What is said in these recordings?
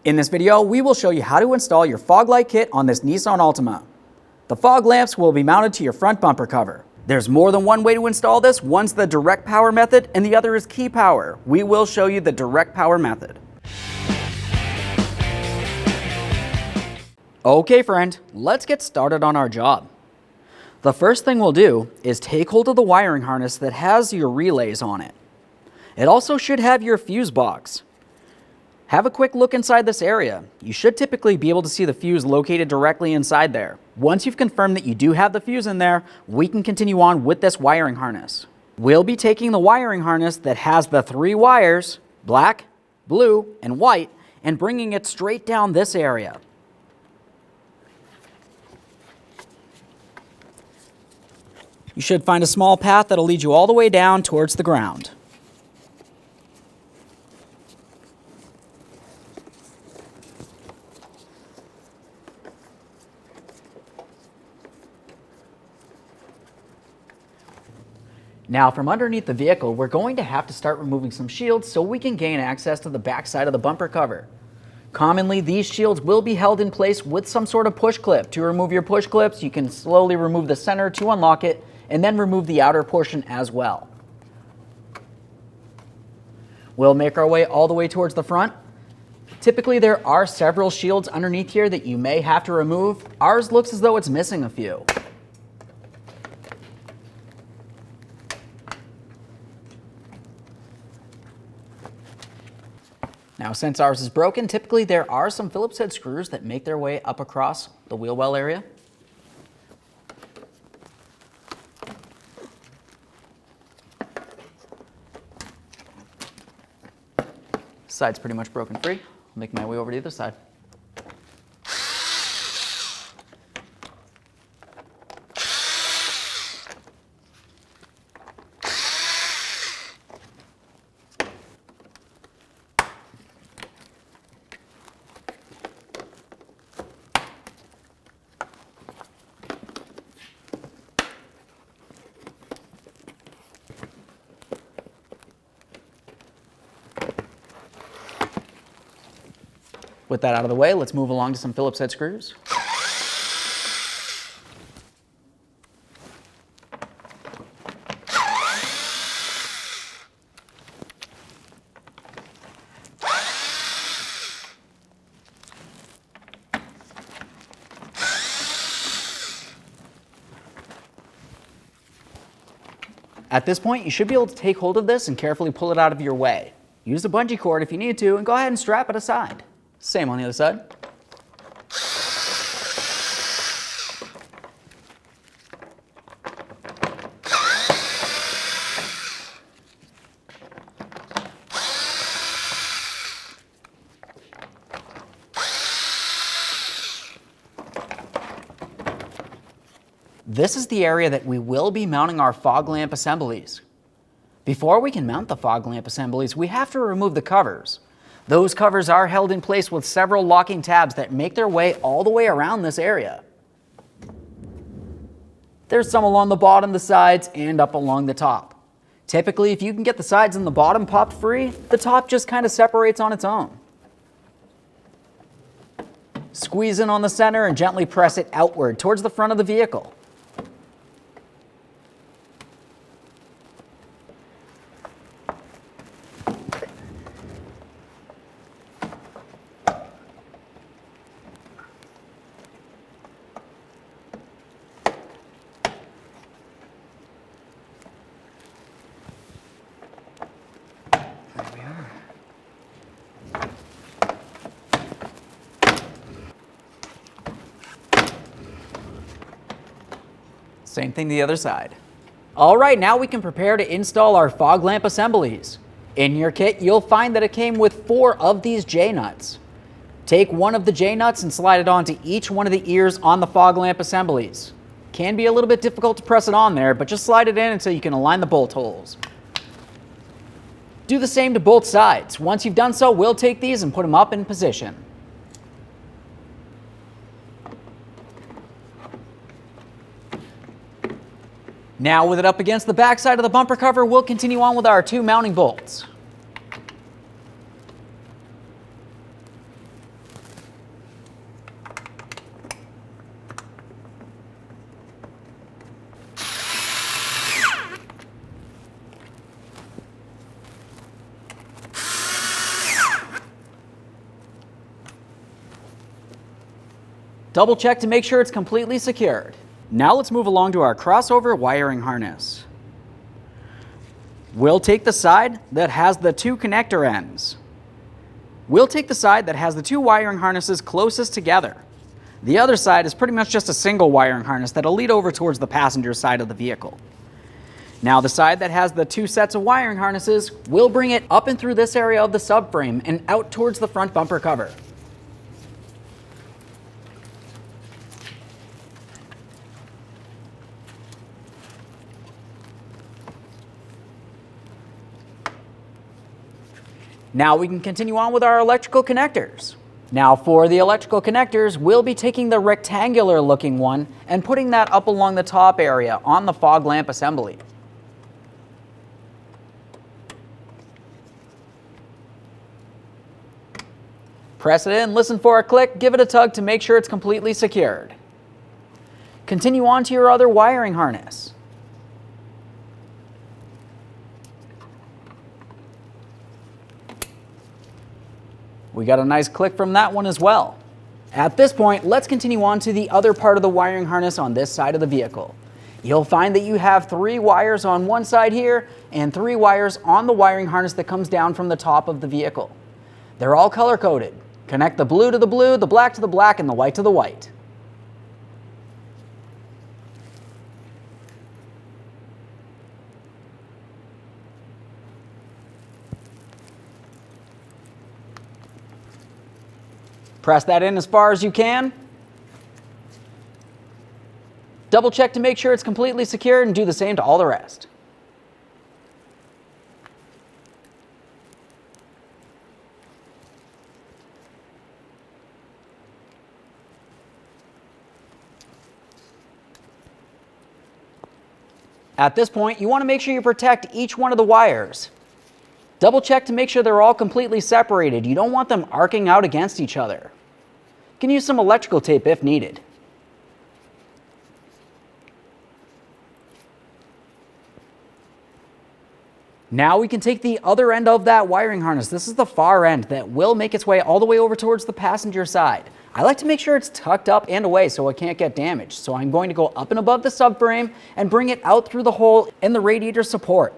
In this video, we will show you how to install your fog light kit on this Nissan Altima. The fog lamps will be mounted to your front bumper cover. There's more than one way to install this. One's the direct power method and the other is key power. We will show you the direct power method. Okay friend, let's get started on our job. The first thing we'll do is take hold of the wiring harness that has your relays on it. It also should have your fuse box. Have a quick look inside this area. You should typically be able to see the fuse located directly inside there. Once you've confirmed that you do have the fuse in there, we can continue on with this wiring harness. We'll be taking the wiring harness that has the 3 wires, black, blue, and white, and bringing it straight down this area. You should find a small path that'll lead you all the way down towards the ground. Now from underneath the vehicle, we're going to have to start removing some shields so we can gain access to the back side of the bumper cover. Commonly, these shields will be held in place with some sort of push clip. To remove your push clips, you can slowly remove the center to unlock it and then remove the outer portion as well. We'll make our way all the way towards the front. Typically, there are several shields underneath here that you may have to remove. Ours looks as though it's missing a few. Now, since ours is broken, typically there are some Phillips head screws that make their way up across the wheel well area. This side's pretty much broken free. I'll make my way over to the other side. With that out of the way, let's move along to some Phillips head screws. At this point, you should be able to take hold of this and carefully pull it out of your way. Use a bungee cord if you need to, and go ahead and strap it aside. Same on the other side. This is the area that we will be mounting our fog lamp assemblies. Before we can mount the fog lamp assemblies, we have to remove the covers. Those covers are held in place with several locking tabs that make their way all the way around this area. There's some along the bottom, the sides, and up along the top. Typically, if you can get the sides and the bottom popped free, the top just kind of separates on its own. Squeeze in on the center and gently press it outward towards the front of the vehicle. Same thing the other side. All right, now we can prepare to install our fog lamp assemblies. In your kit, you'll find that it came with 4 of these J-nuts. Take one of the J-nuts and slide it onto each one of the ears on the fog lamp assemblies. Can be a little bit difficult to press it on there, but just slide it in until you can align the bolt holes. Do the same to both sides. Once you've done so, we'll take these and put them up in position. Now with it up against the back side of the bumper cover, we'll continue on with our 2 mounting bolts. Double check to make sure it's completely secured. Now let's move along to our crossover wiring harness. We'll take the side that has the two connector ends. We'll take the side that has the two wiring harnesses closest together. The other side is pretty much just a single wiring harness that'll lead over towards the passenger side of the vehicle. Now the side that has the two sets of wiring harnesses, we'll bring it up and through this area of the subframe and out towards the front bumper cover. Now we can continue on with our electrical connectors. Now for the electrical connectors, we'll be taking the rectangular looking one and putting that up along the top area on the fog lamp assembly. Press it in, listen for a click, give it a tug to make sure it's completely secured. Continue on to your other wiring harness. We got a nice click from that one as well. At this point, let's continue on to the other part of the wiring harness on this side of the vehicle. You'll find that you have 3 wires on one side here and 3 wires on the wiring harness that comes down from the top of the vehicle. They're all color-coded. Connect the blue to the blue, the black to the black, and the white to the white. Press that in as far as you can. Double check to make sure it's completely secured and do the same to all the rest. At this point, you want to make sure you protect each one of the wires. Double check to make sure they're all completely separated. You don't want them arcing out against each other. You can use some electrical tape if needed. Now we can take the other end of that wiring harness. This is the far end that will make its way all the way over towards the passenger side. I like to make sure it's tucked up and away so it can't get damaged. So I'm going to go up and above the subframe and bring it out through the hole in the radiator support.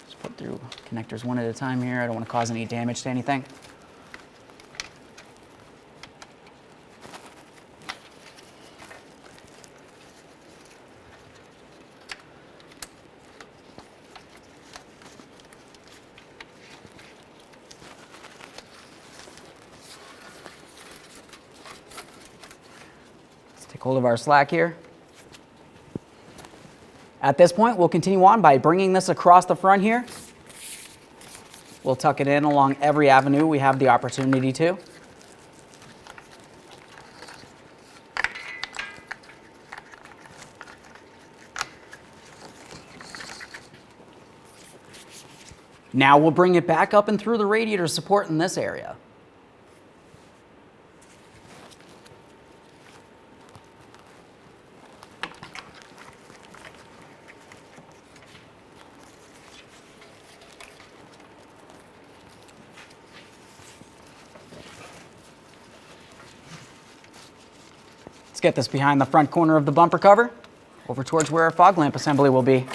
Just put through connectors one at a time here. I don't want to cause any damage to anything. Take hold of our slack here. At this point, we'll continue on by bringing this across the front here. We'll tuck it in along every avenue we have the opportunity to. Now we'll bring it back up and through the radiator support in this area. Let's get this behind the front corner of the bumper cover, over towards where our fog lamp assembly will be.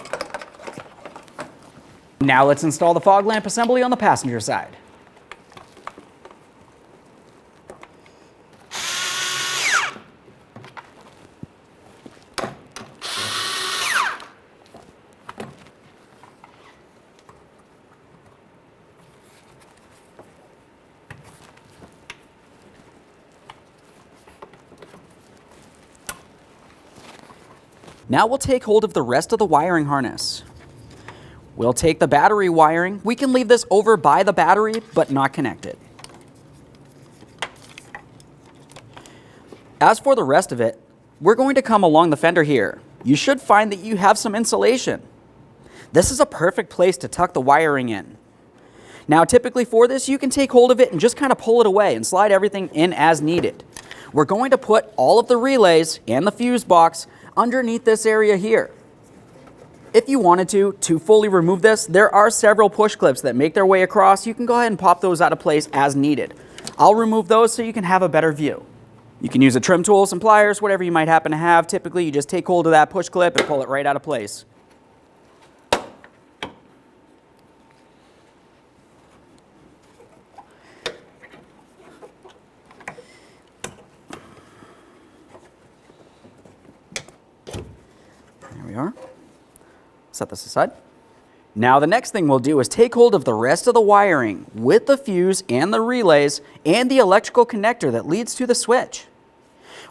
Now let's install the fog lamp assembly on the passenger side. Now we'll take hold of the rest of the wiring harness. We'll take the battery wiring. We can leave this over by the battery, but not connect it. As for the rest of it, we're going to come along the fender here. You should find that you have some insulation. This is a perfect place to tuck the wiring in. Now, typically for this, you can take hold of it and just kind of pull it away and slide everything in as needed. We're going to put all of the relays and the fuse box underneath this area here. If you wanted to fully remove this, there are several push clips that make their way across. You can go ahead and pop those out of place as needed. I'll remove those so you can have a better view. You can use a trim tool, some pliers, whatever you might happen to have. Typically, you just take hold of that push clip and pull it right out of place. There we are. Set this aside. Now the next thing we'll do is take hold of the rest of the wiring with the fuse and the relays and the electrical connector that leads to the switch.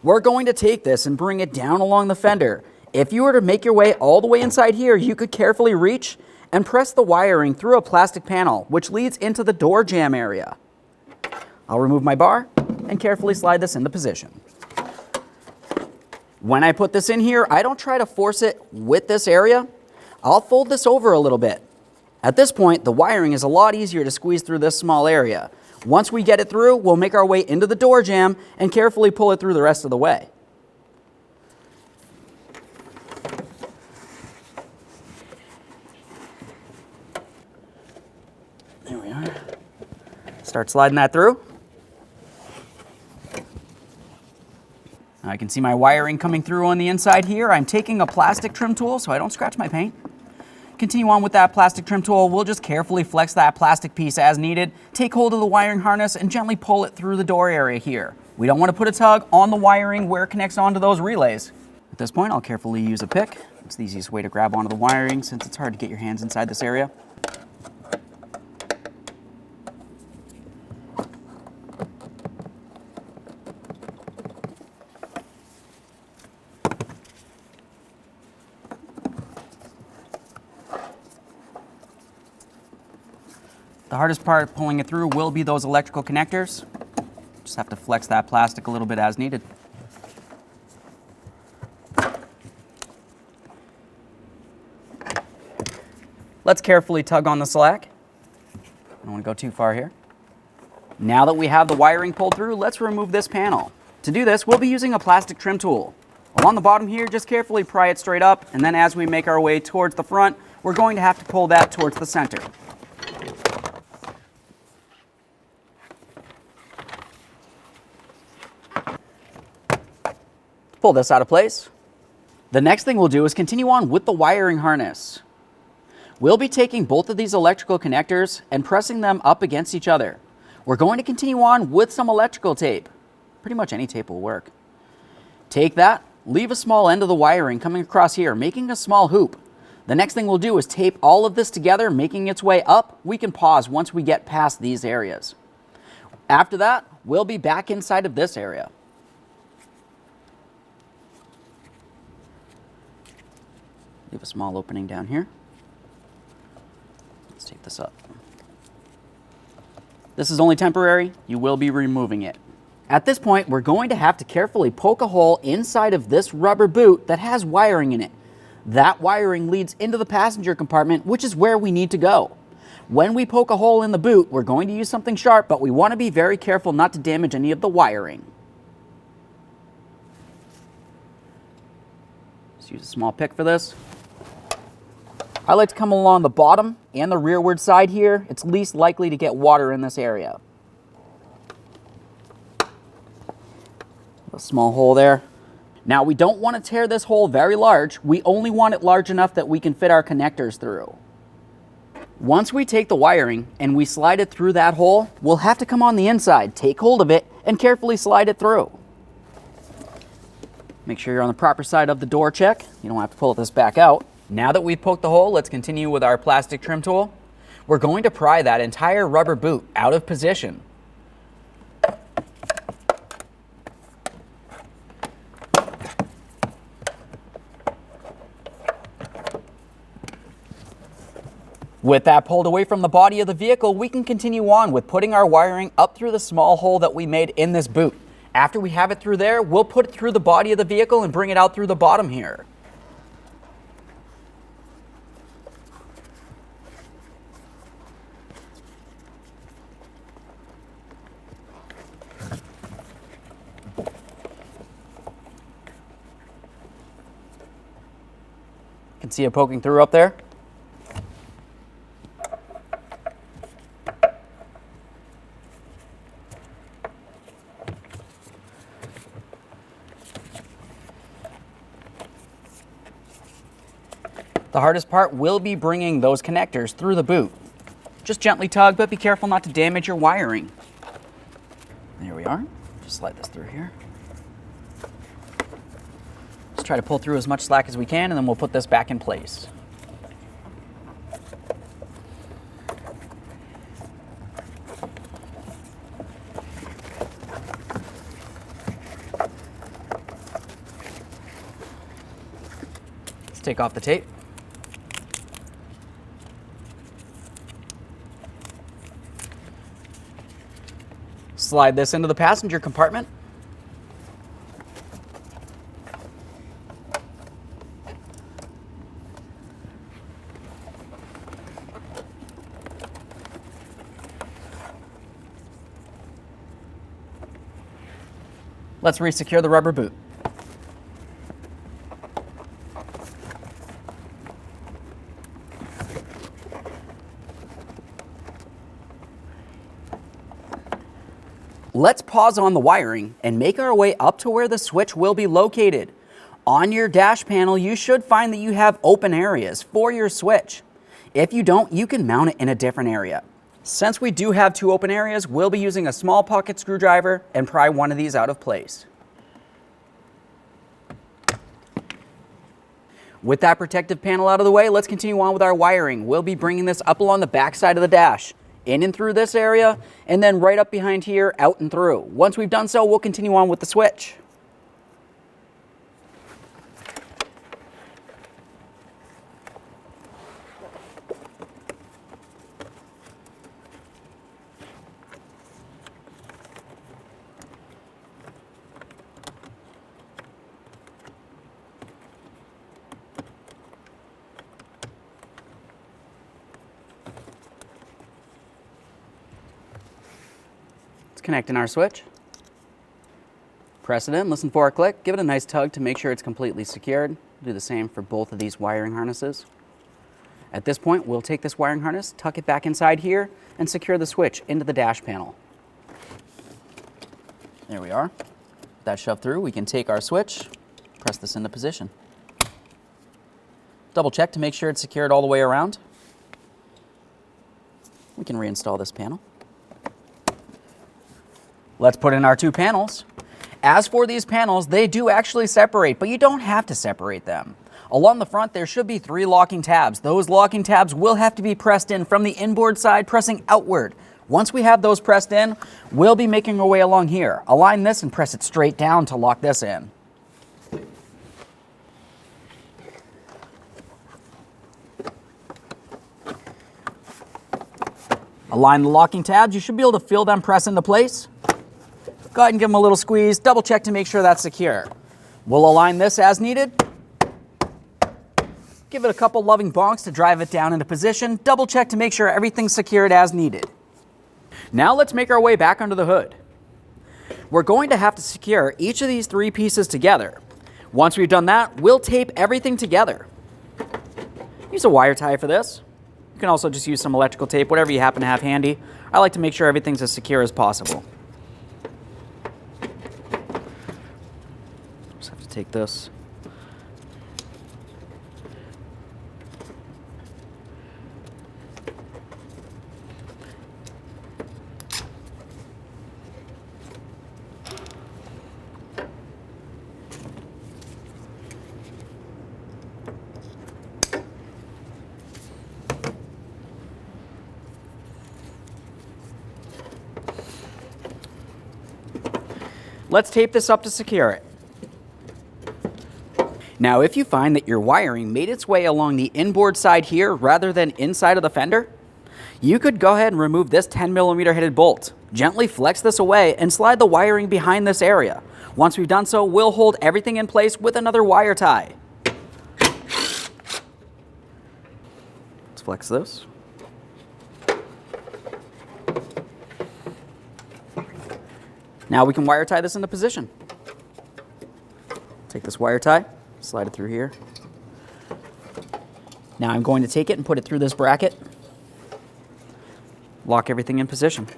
We're going to take this and bring it down along the fender. If you were to make your way all the way inside here, you could carefully reach and press the wiring through a plastic panel, which leads into the door jamb area. I'll remove my bar and carefully slide this into position. When I put this in here, I don't try to force it with this area. I'll fold this over a little bit. At this point, the wiring is a lot easier to squeeze through this small area. Once we get it through, we'll make our way into the door jamb and carefully pull it through the rest of the way. There we are. Start sliding that through. I can see my wiring coming through on the inside here. I'm taking a plastic trim tool so I don't scratch my paint. Continue on with that plastic trim tool. We'll just carefully flex that plastic piece as needed, take hold of the wiring harness, and gently pull it through the door area here. We don't want to put a tug on the wiring where it connects onto those relays. At this point, I'll carefully use a pick. It's the easiest way to grab onto the wiring since it's hard to get your hands inside this area. The hardest part pulling it through will be those electrical connectors. Just have to flex that plastic a little bit as needed. Let's carefully tug on the slack. I don't want to go too far here. Now that we have the wiring pulled through, let's remove this panel. To do this, we'll be using a plastic trim tool. Along the bottom here, just carefully pry it straight up, and then as we make our way towards the front, we're going to have to pull that towards the center. Pull this out of place. The next thing we'll do is continue on with the wiring harness. We'll be taking both of these electrical connectors and pressing them up against each other. We're going to continue on with some electrical tape. Pretty much any tape will work. Take that, leave a small end of the wiring coming across here, making a small hoop. The next thing we'll do is tape all of this together, making its way up. We can pause once we get past these areas. After that, we'll be back inside of this area. Leave a small opening down here. Let's tape this up. This is only temporary. You will be removing it. At this point, we're going to have to carefully poke a hole inside of this rubber boot that has wiring in it. That wiring leads into the passenger compartment, which is where we need to go. When we poke a hole in the boot, we're going to use something sharp, but we want to be very careful not to damage any of the wiring. Just use a small pick for this. I like to come along the bottom and the rearward side here. It's least likely to get water in this area. A small hole there. Now we don't want to tear this hole very large. We only want it large enough that we can fit our connectors through. Once we take the wiring and we slide it through that hole, we'll have to come on the inside, take hold of it, and carefully slide it through. Make sure you're on the proper side of the door check. You don't have to pull this back out. Now that we've poked the hole, let's continue with our plastic trim tool. We're going to pry that entire rubber boot out of position. With that pulled away from the body of the vehicle, we can continue on with putting our wiring up through the small hole that we made in this boot. After we have it through there, we'll put it through the body of the vehicle and bring it out through the bottom here. can see it poking through up there. The hardest part will be bringing those connectors through the boot. Just gently tug, but be careful not to damage your wiring. There we are. Just slide this through here. Let's try to pull through as much slack as we can, and then we'll put this back in place. Let's take off the tape. Slide this into the passenger compartment. Let's resecure the rubber boot. Let's pause on the wiring and make our way up to where the switch will be located. On your dash panel, you should find that you have open areas for your switch. If you don't, you can mount it in a different area. Since we do have two open areas, we'll be using a small pocket screwdriver and pry one of these out of place. With that protective panel out of the way, let's continue on with our wiring. We'll be bringing this up along the back side of the dash, in and through this area, and then right up behind here, out and through. Once we've done so, we'll continue on with the switch. Connecting our switch. Press it in, listen for a click, give it a nice tug to make sure it's completely secured. Do the same for both of these wiring harnesses. At this point, we'll take this wiring harness, tuck it back inside here, and secure the switch into the dash panel. There we are. With that shoved through, we can take our switch, press this into position. Double check to make sure it's secured all the way around. We can reinstall this panel. Let's put in our two panels. As for these panels, they do actually separate, but you don't have to separate them. Along the front, there should be 3 locking tabs. Those locking tabs will have to be pressed in from the inboard side, pressing outward. Once we have those pressed in, we'll be making our way along here. Align this and press it straight down to lock this in. Align the locking tabs. You should be able to feel them press into place. Go ahead and give them a little squeeze. Double check to make sure that's secure. We'll align this as needed. Give it a couple loving bonks to drive it down into position. Double check to make sure everything's secured as needed. Now let's make our way back under the hood. We're going to have to secure each of these 3 pieces together. Once we've done that, we'll tape everything together. Use a wire tie for this. You can also just use some electrical tape, whatever you happen to have handy. I like to make sure everything's as secure as possible. Just have to take this. Let's tape this up to secure it. Now, if you find that your wiring made its way along the inboard side here rather than inside of the fender, you could go ahead and remove this 10mm headed bolt. Gently flex this away and slide the wiring behind this area. Once we've done so, we'll hold everything in place with another wire tie. Let's flex this. Now we can wire tie this into position. Take this wire tie, slide it through here. Now I'm going to take it and put it through this bracket. Lock everything in position.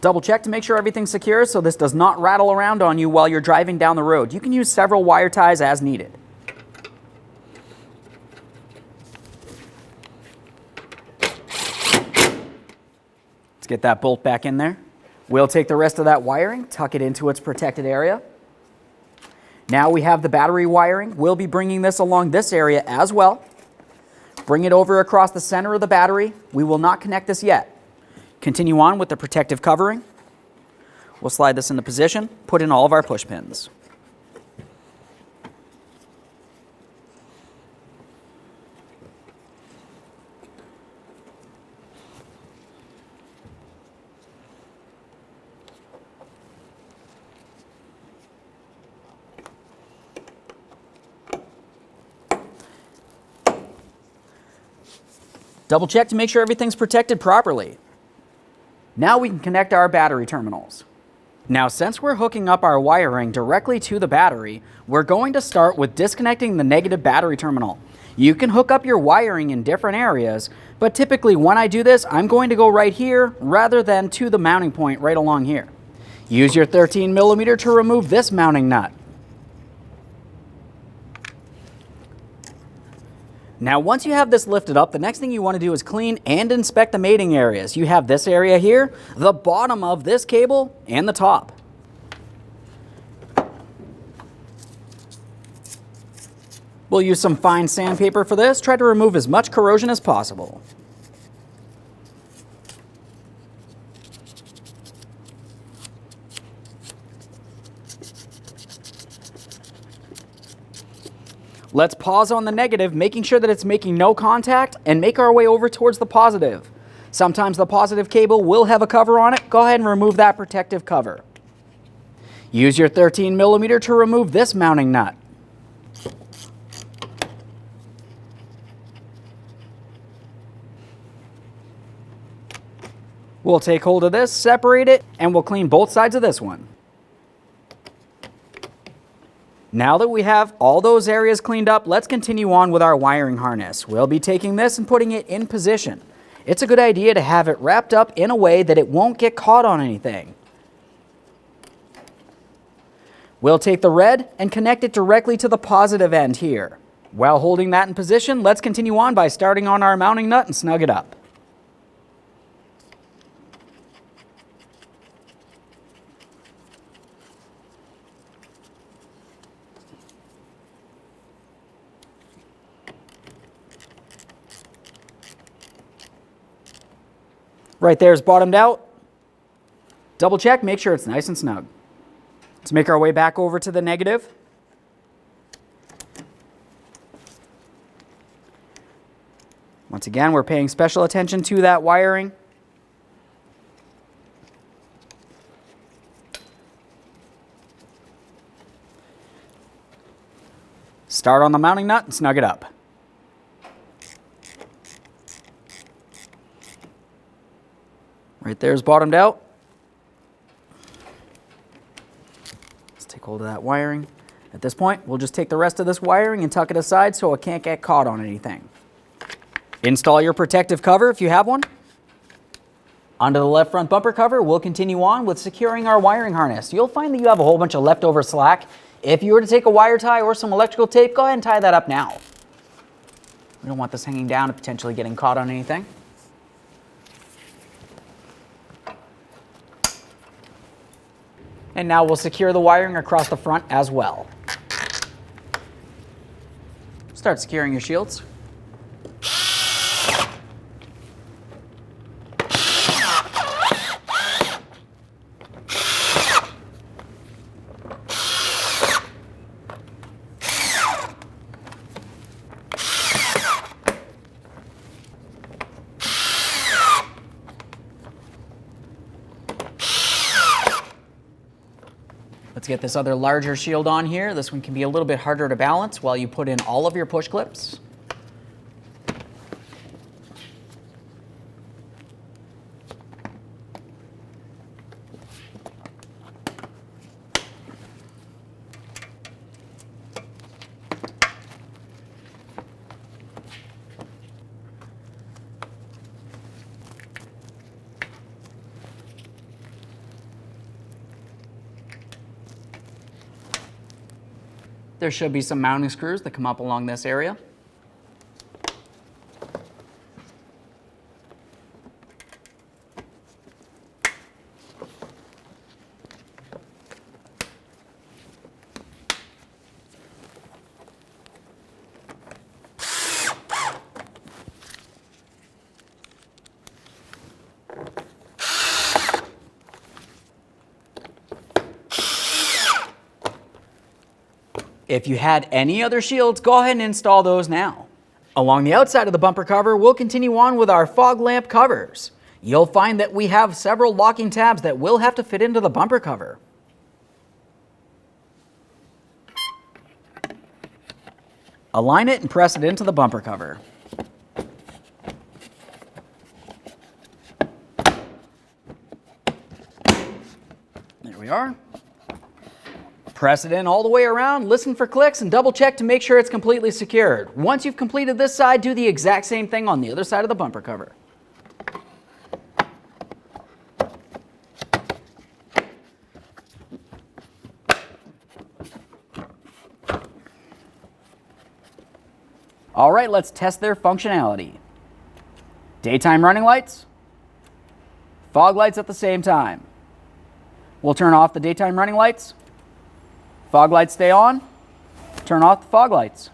Double check to make sure everything's secure so this does not rattle around on you while you're driving down the road. You can use several wire ties as needed. Let's get that bolt back in there. We'll take the rest of that wiring, tuck it into its protected area. Now we have the battery wiring. We'll be bringing this along this area as well. Bring it over across the center of the battery. We will not connect this yet. Continue on with the protective covering. We'll slide this into position, put in all of our push pins. Double check to make sure everything's protected properly. Now we can connect our battery terminals. Now, since we're hooking up our wiring directly to the battery, we're going to start with disconnecting the negative battery terminal. You can hook up your wiring in different areas, but typically when I do this, I'm going to go right here rather than to the mounting point right along here. Use your 13mm to remove this mounting nut. Now, once you have this lifted up, the next thing you want to do is clean and inspect the mating areas. You have this area here, the bottom of this cable, and the top. We'll use some fine sandpaper for this. Try to remove as much corrosion as possible. Let's pause on the negative, making sure that it's making no contact, and make our way over towards the positive. Sometimes the positive cable will have a cover on it. Go ahead and remove that protective cover. Use your 13mm to remove this mounting nut. We'll take hold of this, separate it, and we'll clean both sides of this one. Now that we have all those areas cleaned up, let's continue on with our wiring harness. We'll be taking this and putting it in position. It's a good idea to have it wrapped up in a way that it won't get caught on anything. We'll take the red and connect it directly to the positive end here. While holding that in position, let's continue on by starting on our mounting nut and snug it up. Right there is bottomed out. Double check, make sure it's nice and snug. Let's make our way back over to the negative. Once again, we're paying special attention to that wiring. Start on the mounting nut and snug it up. Right there is bottomed out. Let's take hold of that wiring. At this point, we'll just take the rest of this wiring and tuck it aside so it can't get caught on anything. Install your protective cover if you have one. Onto the left front bumper cover, we'll continue on with securing our wiring harness. You'll find that you have a whole bunch of leftover slack. If you were to take a wire tie or some electrical tape, go ahead and tie that up now. We don't want this hanging down and potentially getting caught on anything. And now we'll secure the wiring across the front as well. Start securing your shields. Let's get this other larger shield on here. This one can be a little bit harder to balance while you put in all of your push clips. There should be some mounting screws that come up along this area. If you had any other shields, go ahead and install those now. Along the outside of the bumper cover, we'll continue on with our fog lamp covers. You'll find that we have several locking tabs that will have to fit into the bumper cover. Align it and press it into the bumper cover. There we are. Press it in all the way around, listen for clicks, and double check to make sure it's completely secured. Once you've completed this side, do the exact same thing on the other side of the bumper cover. All right, let's test their functionality. Daytime running lights, fog lights at the same time. We'll turn off the daytime running lights. Fog lights stay on, turn off the fog lights.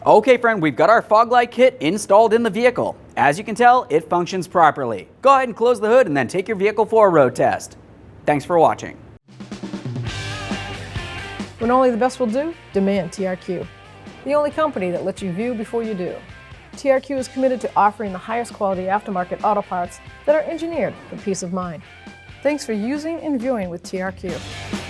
Okay friend, we've got our fog light kit installed in the vehicle. As you can tell, it functions properly. Go ahead and close the hood and then take your vehicle for a road test. Thanks for watching. When only the best will do, demand TRQ. The only company that lets you view before you do. TRQ is committed to offering the highest quality aftermarket auto parts that are engineered for peace of mind. Thanks for using and viewing with TRQ.